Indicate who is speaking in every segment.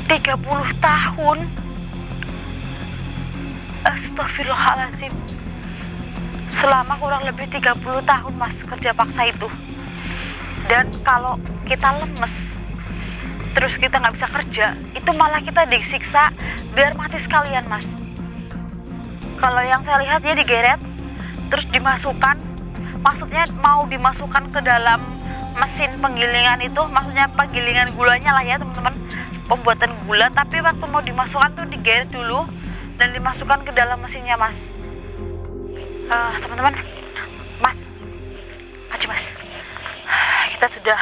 Speaker 1: 30 tahun. Astagfirullahaladzim. Selama kurang lebih 30 tahun mas kerja paksa itu. Dan kalau kita lemes terus kita nggak bisa kerja, itu malah kita disiksa biar mati sekalian mas. Kalau yang saya lihat dia digeret terus dimasukkan, maksudnya mau dimasukkan ke dalam mesin penggilingan itu, maksudnya penggilingan gulanya lah ya teman-teman, pembuatan gula, tapi waktu mau dimasukkan tuh digeret dulu dan dimasukkan ke dalam mesinnya mas. Teman-teman, mas, maju mas. Kita sudah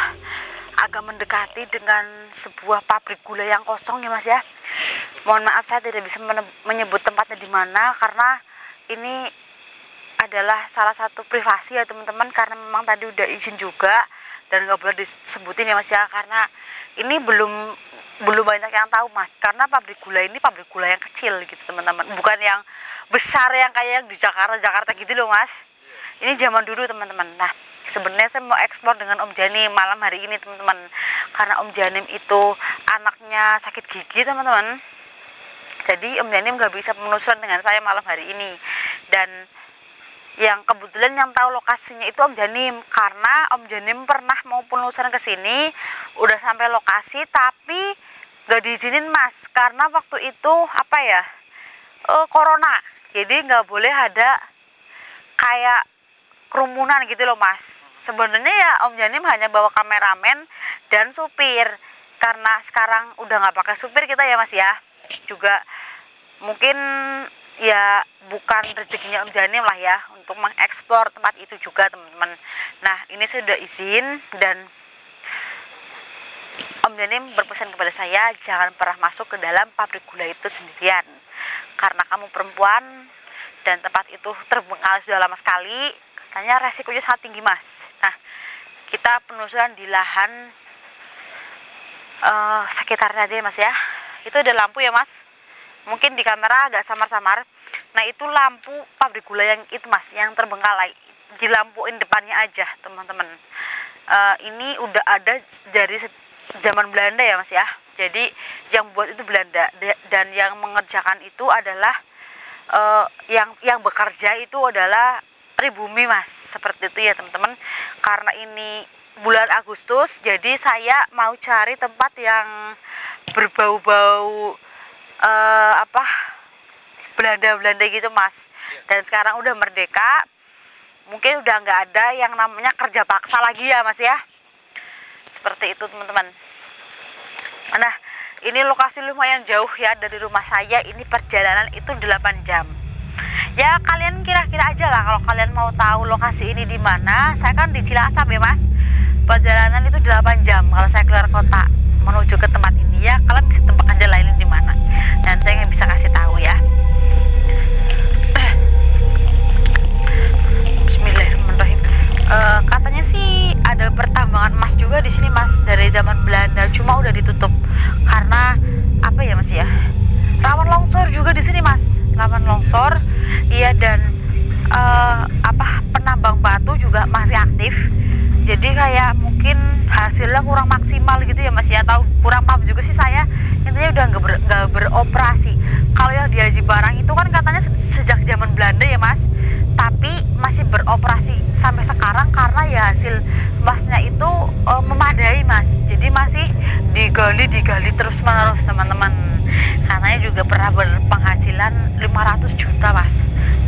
Speaker 1: agak mendekati dengan sebuah pabrik gula yang kosong ya mas ya. Mohon maaf saya tidak bisa menyebut tempatnya di mana karena ini adalah salah satu privasi ya teman-teman, karena memang tadi udah izin juga dan nggak boleh disebutin ya mas ya, karena ini belum banyak yang tahu mas, karena pabrik gula ini pabrik gula yang kecil gitu teman-teman, bukan yang besar yang kayak yang di Jakarta gitu loh mas. Ini zaman dulu teman-teman. Nah sebenarnya saya mau eksplor dengan Om Janim malam hari ini teman-teman, karena Om Janim itu anaknya sakit gigi teman-teman, jadi Om Janim nggak bisa penelusuran dengan saya malam hari ini. Dan yang kebetulan yang tahu lokasinya itu Om Janim, karena Om Janim pernah mau penelusuran ke sini, udah sampai lokasi tapi nggak diizinin mas, karena waktu itu apa ya, corona, jadi nggak boleh ada kayak kerumunan gitu loh mas. Sebenarnya ya Om Janim hanya bawa kameramen dan supir, karena sekarang udah nggak pakai supir kita ya mas ya, juga mungkin ya bukan rezekinya Om Janim lah ya untuk mengeksplor tempat itu juga teman-teman. Nah ini saya sudah izin dan Om Janim berpesan kepada saya jangan pernah masuk ke dalam pabrik gula itu sendirian, karena kamu perempuan dan tempat itu terbengkalai sudah lama sekali, katanya resikonya sangat tinggi mas. Nah kita penelusuran di lahan sekitarnya aja ya mas ya. Itu ada lampu ya mas, mungkin di kamera agak samar-samar. Nah itu lampu pabrik gula yang itu mas, yang terbengkalai, dilampuin depannya aja teman-teman. Ini udah ada dari zaman Belanda ya mas ya, jadi yang buat itu Belanda, dan yang mengerjakan itu adalah yang bekerja itu adalah pribumi mas, seperti itu ya teman-teman. Karena ini bulan Agustus, jadi saya mau cari tempat yang berbau-bau Belanda gitu mas. Dan sekarang udah merdeka, mungkin udah nggak ada yang namanya kerja paksa lagi ya mas ya, seperti itu teman-teman. Nah ini lokasi lumayan jauh ya dari rumah saya, ini perjalanan itu 8 jam ya. Kalian kira-kira aja lah kalau kalian mau tahu lokasi ini di mana. Saya kan di Cilacap ya mas, perjalanan itu 8 jam kalau saya keluar kota menuju ke tempat ini ya. Kalian bisa tebak aja lah ini di mana, dan saya nggak bisa kasih tahu ya. Bismillahirrahmanirrahim. Katanya sih ada pertambangan emas juga di sini mas, dari zaman Belanda, cuma udah ditutup karena apa ya mas ya, rawan longsor juga di sini mas, rawan longsor iya. Dan penambang batu juga masih aktif, jadi kayak mungkin hasilnya kurang maksimal gitu ya mas ya, atau kurang paham juga sih saya, intinya udah nggak beroperasi. Kalau yang di Haji Barang itu kan katanya sejak zaman Belanda ya mas, tapi masih beroperasi sampai sekarang karena ya hasil emasnya itu memadai mas, jadi masih digali terus menerus teman-teman. Katanya juga pernah berpenghasilan 500 juta mas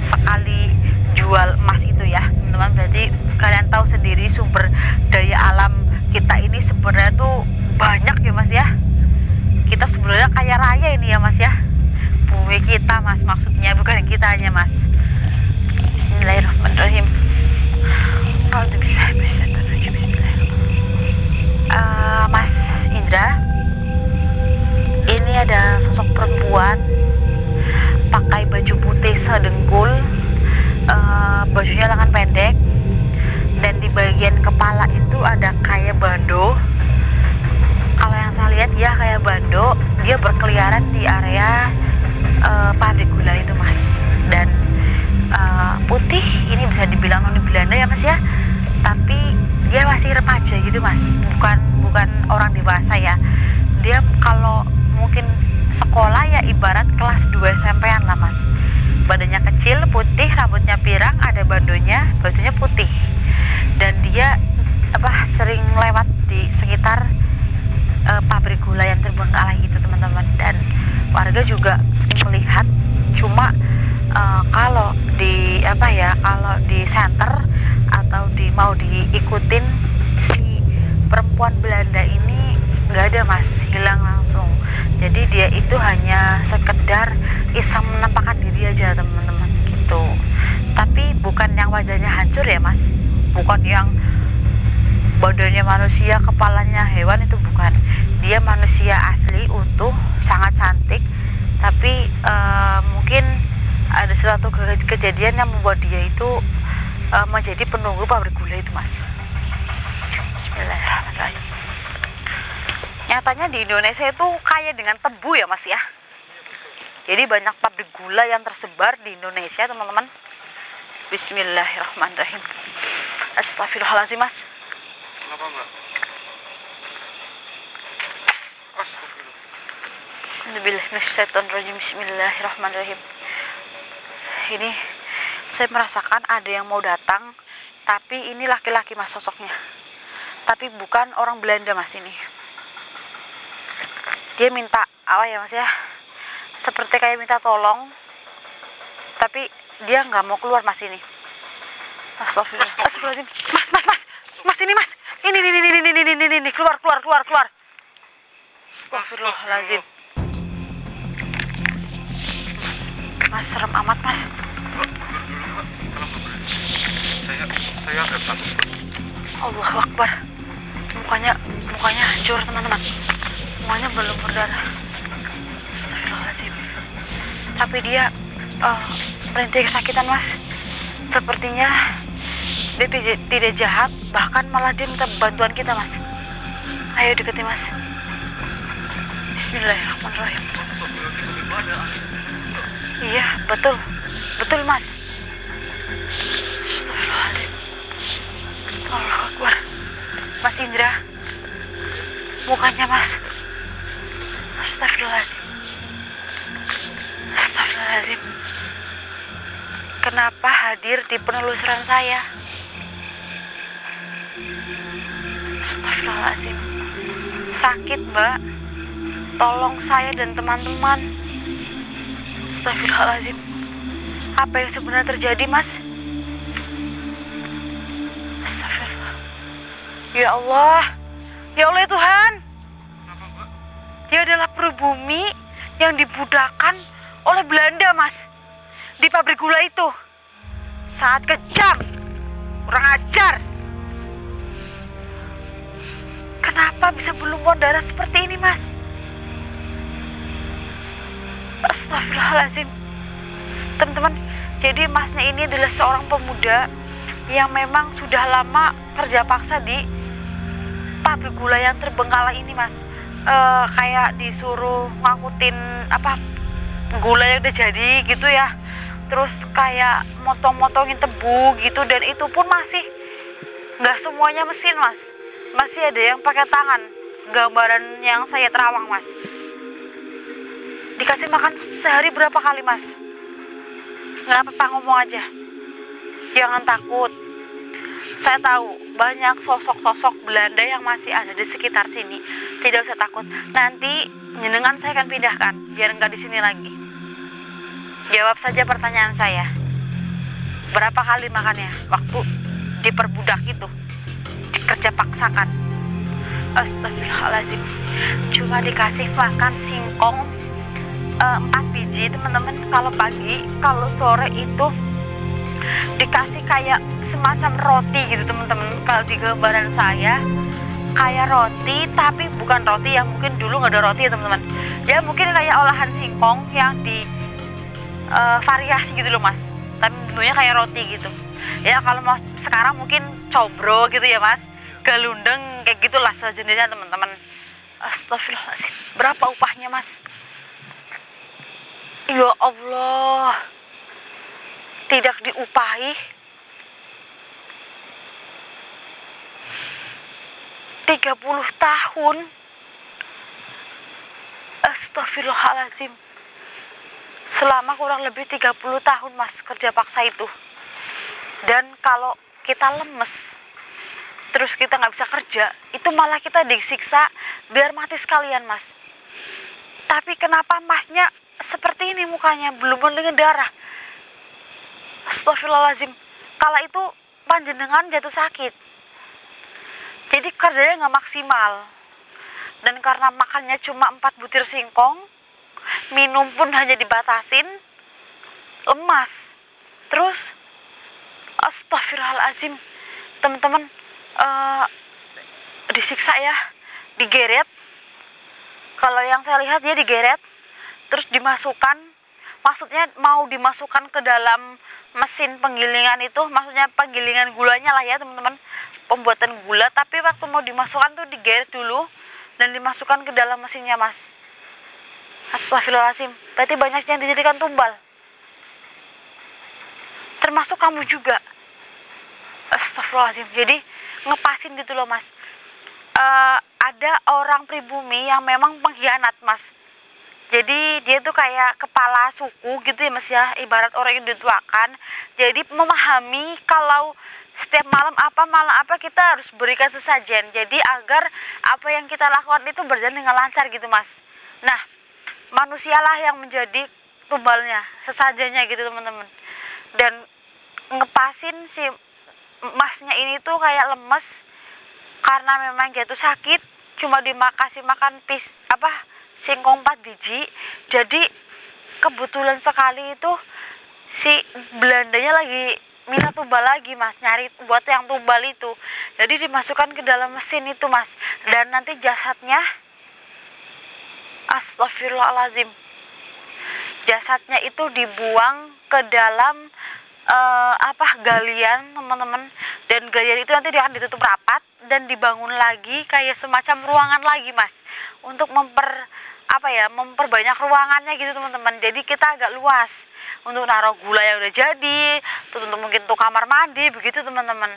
Speaker 1: sekali jual emas itu ya teman-teman. Berarti kalian tahu sendiri sumber daya alam kita ini sebenarnya tuh banyak ya mas ya. Kita sebenarnya kaya raya ini ya mas ya, bumi kita mas, maksudnya bukan kita hanya mas. Bismillahirrahmanirrahim. Mas Indra, ini ada sosok perempuan pakai baju putih sedengkul, bajunya lengan pendek, dan di bagian kepala itu ada kayak bando. Kalau yang saya lihat ya kayak bando, dia berkeliaran di area pabrik gula itu mas. Dan putih, ini bisa dibilang noni Belanda ya mas ya, tapi dia masih remaja gitu mas, bukan orang dewasa ya. Dia kalau mungkin sekolah ya ibarat kelas 2 SMP-an lah mas. Badannya kecil, putih, rambutnya pirang, ada bandonya, bajunya putih. Dan dia sering lewat di sekitar pabrik gula yang terbengkalai itu teman-teman. Dan warga juga sering melihat, cuma kalau di kalau di center atau mau diikutin si perempuan Belanda ini nggak ada mas, hilang langsung. Jadi dia itu hanya sekedar iseng menampakkan diri aja teman-teman gitu. Tapi bukan yang wajahnya hancur ya mas, bukan yang badannya manusia kepalanya hewan, itu bukan. Dia manusia asli utuh, sangat cantik. Tapi mungkin ada suatu kejadian yang membuat dia itu menjadi penunggu pabrik gula itu mas. Bismillahirrahmanirrahim. Nyatanya di Indonesia itu kaya dengan tebu ya mas ya. Jadi banyak pabrik gula yang tersebar di Indonesia teman-teman. Bismillahirrahmanirrahim. Astagfirullahaladzim mas.
Speaker 2: Kenapa mbak?
Speaker 1: Astagfirullahaladzim. Bismillahirrahmanirrahim. Ini saya merasakan ada yang mau datang, tapi ini laki-laki mas sosoknya. Tapi bukan orang Belanda mas ini. Dia minta apa ya mas ya, seperti kayak minta tolong, tapi dia nggak mau keluar mas ini. Astagfirullahaladzim. Mas ini mas, ini keluar. Astagfirullahaladzim. Mas serem amat mas.
Speaker 2: Saya agak takut.
Speaker 1: Allahu Akbar. Mukanya hancur teman-teman. Semuanya belum berdarah. Astagfirullahaladzim. Tapi dia merintih kesakitan mas. Sepertinya dia tidak jahat, bahkan malah dia minta bantuan kita mas. Ayo deketi mas. Bismillahirrahmanirrahim. Iya betul mas. Astagfirullahaladzim. Allahu Akbar. Mas Indra, mukanya mas. Astagfirullahaladzim. Kenapa hadir di penelusuran saya? Astagfirullahaladzim. Sakit mbak, tolong saya dan teman-teman. Astagfirullahaladzim. Apa yang sebenarnya terjadi mas? Astagfirullah. Ya Allah ya Tuhan. Dia adalah pribumi yang dibudakan oleh Belanda mas, di pabrik gula itu. Sangat kejam, kurang ajar. Kenapa bisa berlumuran darah seperti ini mas? Astagfirullahaladzim. Teman-teman, jadi masnya ini adalah seorang pemuda yang memang sudah lama kerja paksa di pabrik gula yang terbengkalai ini mas. Kayak disuruh ngangkutin gula yang udah jadi gitu ya, terus kayak motong-motongin tebu gitu. Dan itu pun masih nggak semuanya mesin mas, masih ada yang pakai tangan. Gambaran yang saya terawang mas. Dikasih makan sehari berapa kali mas? Nggak apa-apa, ngomong aja, jangan takut. Saya tahu banyak sosok-sosok Belanda yang masih ada di sekitar sini. Tidak usah takut. Nanti jenengan saya akan pindahkan biar nggak di sini lagi. Jawab saja pertanyaan saya. Berapa kali makannya waktu diperbudak itu, dikerja paksakan? Astagfirullahaladzim. Cuma dikasih makan singkong 4 biji teman-teman. Kalau pagi, kalau sore itu dikasih kayak semacam roti gitu teman-teman. Kalau di gambaran saya kayak roti, tapi bukan roti yang mungkin dulu nggak ada roti ya teman-teman. Ya mungkin kayak olahan singkong yang di variasi gitu loh mas, tapi bentuknya kayak roti gitu ya. Kalau mau sekarang mungkin cobro gitu ya mas, galundeng kayak gitulah sejenisnya teman-teman. Astagfirullahaladzim. Berapa upahnya mas? Ya Allah, tidak diupahi. 30 tahun Astagfirullahaladzim. Selama kurang lebih 30 tahun mas kerja paksa itu. Dan kalau kita lemes, terus kita nggak bisa kerja, itu malah kita disiksa biar mati sekalian mas. Tapi kenapa masnya seperti ini mukanya, belum dengan darah? Astagfirullahaladzim. Kala itu panjenengan jatuh sakit, jadi kerjanya nggak maksimal. Dan karena makannya cuma 4 butir singkong, minum pun hanya dibatasin, lemas. Terus astagfirullahaladzim teman-teman, disiksa ya, digeret. Kalau yang saya lihat dia digeret, terus dimasukkan, maksudnya mau dimasukkan ke dalam mesin penggilingan itu, maksudnya penggilingan gulanya lah ya teman-teman, pembuatan gula. Tapi waktu mau dimasukkan tuh digeret dulu dan dimasukkan ke dalam mesinnya mas. Astagfirullahaladzim, berarti banyak yang dijadikan tumbal, termasuk kamu juga. Astagfirullahaladzim. Jadi ngepasin gitu loh mas. Ada orang pribumi yang memang pengkhianat mas. Jadi dia tuh kayak kepala suku gitu ya mas ya, ibarat orang yang dituakan. Jadi memahami kalau setiap malam apa kita harus berikan sesajen. Jadi agar apa yang kita lakukan itu berjalan dengan lancar gitu mas. Nah, manusialah yang menjadi tumbalnya, sesajennya gitu teman-teman. Dan ngepasin si masnya ini tuh kayak lemes karena memang dia tuh sakit, cuma dikasih makan singkong 4 biji. Jadi kebetulan sekali itu si Belandanya lagi minta tumbal lagi mas, nyari buat yang tumbal itu. Jadi dimasukkan ke dalam mesin itu mas, dan nanti jasadnya, astagfirullahaladzim, jasadnya itu dibuang ke dalam galian teman-teman. Dan galian itu nanti akan ditutup rapat dan dibangun lagi kayak semacam ruangan lagi mas, untuk memperbanyak ruangannya gitu teman-teman. Jadi kita agak luas untuk naruh gula yang udah jadi, terus untuk mungkin untuk kamar mandi begitu teman-teman.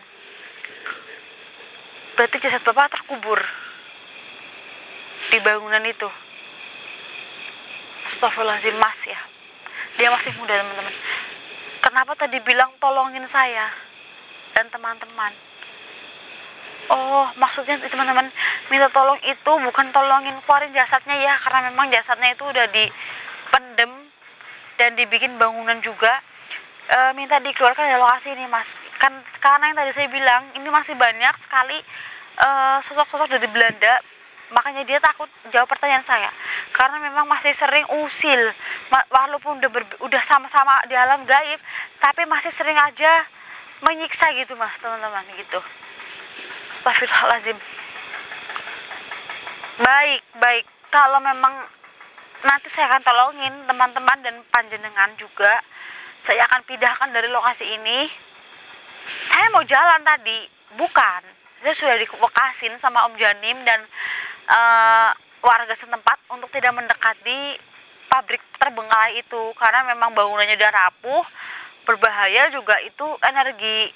Speaker 1: Berarti jasad bapak terkubur di bangunan itu. Astagfirullahaladzim mas ya, dia masih muda teman-teman. Kenapa tadi bilang tolongin saya dan teman-teman? Oh, maksudnya teman-teman minta tolong itu bukan tolongin keluarin jasadnya ya, karena memang jasadnya itu udah dipendem dan dibikin bangunan juga. Minta dikeluarkan dari lokasi ini mas, kan karena yang tadi saya bilang ini masih banyak sekali sosok-sosok dari Belanda. Makanya dia takut jawab pertanyaan saya, karena memang masih sering usil, walaupun udah sama-sama di alam gaib, tapi masih sering aja menyiksa gitu mas teman-teman gitu. Astagfirullahaladzim. Baik, kalau memang nanti saya akan tolongin teman-teman dan panjenengan juga. Saya akan pindahkan dari lokasi ini. Saya mau jalan tadi, bukan. Saya sudah dipekasin sama Om Janim dan warga setempat untuk tidak mendekati pabrik terbengkalai itu, karena memang bangunannya udah rapuh, berbahaya juga, itu energi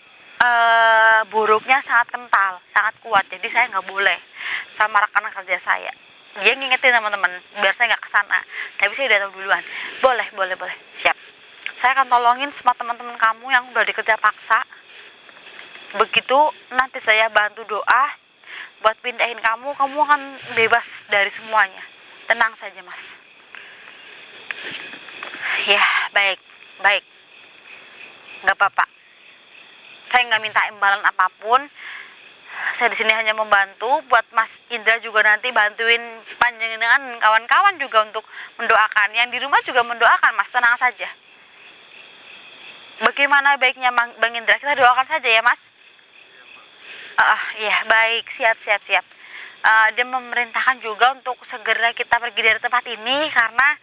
Speaker 1: buruknya sangat kental, sangat kuat. Jadi saya nggak boleh sama rekan kerja saya. Dia ngingetin teman-teman biar saya nggak kesana, tapi saya udah tahu duluan. Boleh, siap. Saya akan tolongin semua teman-teman kamu yang udah dikerja paksa. Begitu nanti saya bantu doa buat pindahin kamu akan bebas dari semuanya. Tenang saja mas. Ya, baik, nggak apa-apa. Saya nggak minta imbalan apapun. Saya di sini hanya membantu buat Mas Indra juga nanti bantuin panjenengan dan kawan-kawan juga untuk mendoakan. Yang di rumah juga mendoakan mas, tenang saja. Bagaimana baiknya Bang Indra, kita doakan saja ya mas? Iya, baik, siap. Dia memerintahkan juga untuk segera kita pergi dari tempat ini, karena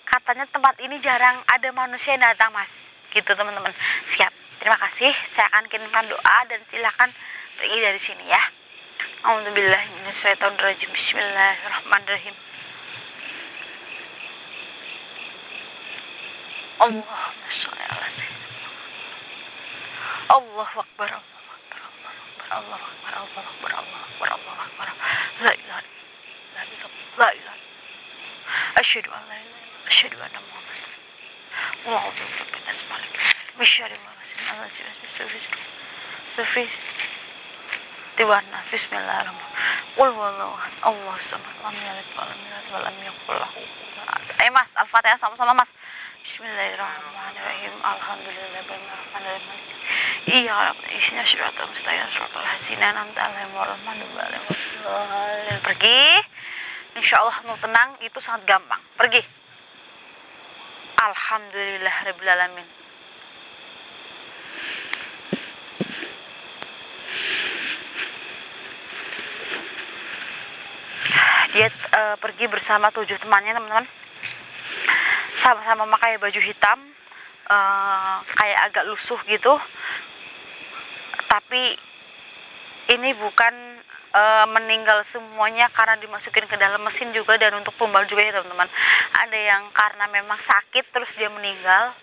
Speaker 1: katanya tempat ini jarang ada manusia yang datang mas, gitu teman-teman. Siap, terima kasih. Saya akan kirimkan doa dan silakan pergi dari sini ya. A'udzubillahiminasyaitonirrajim. Bismillahirrahmanirrahim. Allahumma sholli ala sayyidina Allahu akbar, Allahu akbar, Allahu akbar, Allahu akbar, Allahu akbar, Allahu akbar. La ilaha illallah, la ilaha asyhadu an la ilaha illallah asyhadu anna muhammadan Tiwanas bismillahirrahmanirrahim. Qul huwallahu ahad, Allahu samad, lam yalid walam yulad walam yakul lahu kufuwan ahad. Ayo Mas, Al-Fatihah sama-sama Mas. Bismillahirrahmanirrahim. Alhamdulillahirrahmanirrahim. Iya, isinya syaratul mustaqim, syaratul ladzina an'amta 'alaihim ghairil maghdubi 'alaihim waladdallin. Pergi. Insyaallah mau tenang itu sangat gampang. Pergi. Alhamdulillahirabbil alamin. Dia pergi bersama 7 temannya teman-teman, sama-sama pakai baju hitam, kayak agak lusuh gitu, tapi ini bukan meninggal semuanya karena dimasukin ke dalam mesin juga, dan untuk tumbal juga ya teman-teman. Ada yang karena memang sakit terus dia meninggal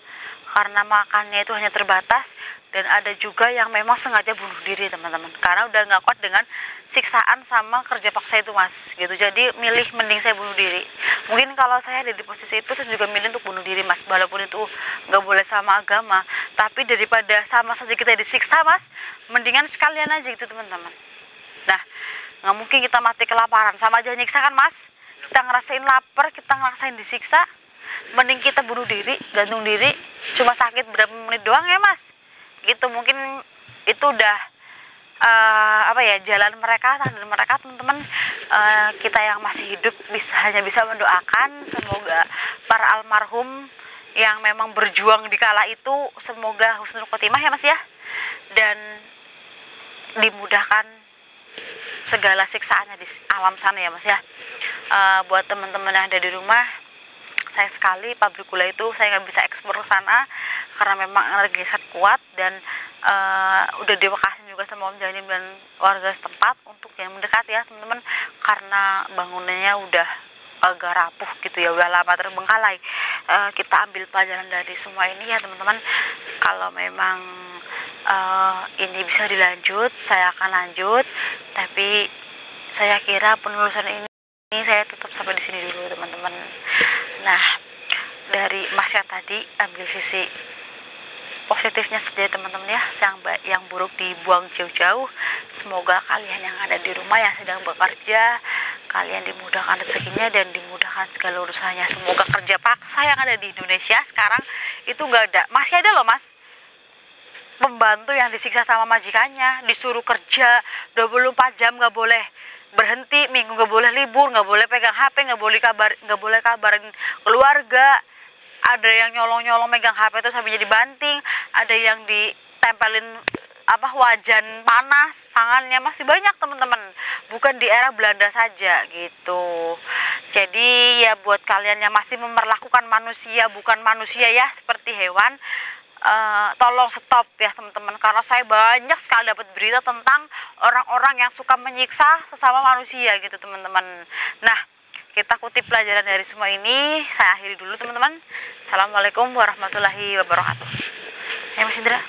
Speaker 1: karena makannya itu hanya terbatas, dan ada juga yang memang sengaja bunuh diri teman-teman, karena udah nggak kuat dengan siksaan sama kerja paksa itu Mas gitu. Jadi milih mending saya bunuh diri. Mungkin kalau saya ada di posisi itu saya juga milih untuk bunuh diri Mas, walaupun itu nggak boleh sama agama, tapi daripada sama saja kita disiksa Mas, mendingan sekalian aja gitu teman-teman. Nah, nggak mungkin kita mati kelaparan, sama aja nyiksa kan Mas. Kita ngerasain lapar, kita ngerasain disiksa, mending kita bunuh diri, gantung diri, cuma sakit berapa menit doang ya Mas gitu. Mungkin itu udah jalan mereka, takdir mereka teman-teman. Kita yang masih hidup hanya bisa mendoakan semoga para almarhum yang memang berjuang di kala itu semoga husnul khotimah ya Mas ya, dan dimudahkan segala siksaannya di alam sana ya Mas ya. Buat teman-teman yang ada di rumah, sayang sekali pabrik gula itu saya nggak bisa ekspor ke sana karena memang energi sangat kuat, dan udah diwakasih juga sama Om Janim dan warga setempat untuk yang mendekat ya teman-teman, karena bangunannya udah agak rapuh gitu ya, udah lama terbengkalai. Kita ambil pelajaran dari semua ini ya teman-teman. Kalau memang ini bisa dilanjut, saya akan lanjut, tapi saya kira penelusuran ini saya tutup sampai di sini dulu teman-teman. Nah, dari Mas yang tadi ambil sisi positifnya saja teman-teman ya, yang buruk dibuang jauh-jauh. Semoga kalian yang ada di rumah yang sedang bekerja, kalian dimudahkan rezekinya dan dimudahkan segala urusannya. Semoga kerja paksa yang ada di Indonesia sekarang itu nggak ada. Masih ada loh Mas, pembantu yang disiksa sama majikannya, disuruh kerja 24 jam, nggak boleh berhenti, minggu nggak boleh libur, nggak boleh pegang HP, nggak boleh kabarin keluarga. Ada yang nyolong-nyolong megang HP itu sampai jadi banting, ada yang ditempelin wajan panas tangannya, masih banyak teman-teman, bukan di era Belanda saja gitu. Jadi ya buat kalian yang masih memperlakukan manusia bukan manusia ya, seperti hewan, tolong stop ya teman-teman, karena saya banyak sekali dapat berita tentang orang-orang yang suka menyiksa sesama manusia gitu teman-teman. Nah, kita kutip pelajaran dari semua ini, saya akhiri dulu teman-teman. Assalamualaikum warahmatullahi wabarakatuh. Ya Mas Indra.